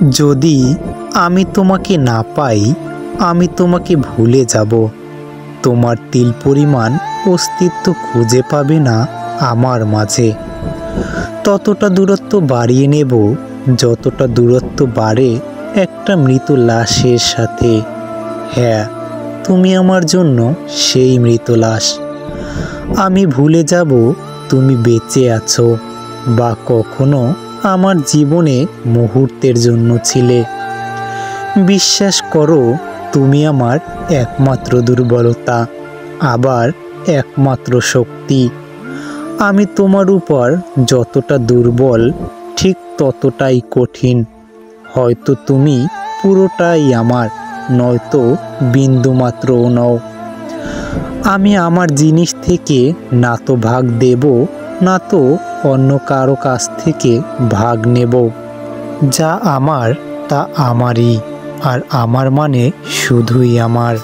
যদি আমি তোমাকে না পাই, আমি তোমাকে ভুলে যাব। তোমার তিল পরিমাণ অস্তিত্ব খুঁজে পাবে না আমার মাঝে। ততটা দূরত্ব বাড়িয়ে নেব যতটা দূরত্ব বাড়ে একটা মৃত লাশের সাথে। হ্যাঁ, তুমি আমার জন্য সেই মৃত লাশ। আমি ভুলে যাব তুমি বেঁচে আছো বা কখনো আমার জীবনে মুহূর্তের জন্য ছিলে। বিশ্বাস করো, তুমি আমার একমাত্র দুর্বলতা, আবার একমাত্র শক্তি। আমি তোমার উপর যতটা দুর্বল, ঠিক ততটাই কঠিন। হয়তো তুমি পুরোটাই আমার, নয়তো বিন্দুমাত্রও নও। আমি আমার জিনিস থেকে না তো ভাগ দেব, না তো অন্য কারো কাছ থেকে ভাগ নেব। যা আমার তা আমারই, আর আমার মানে শুধুই আমার।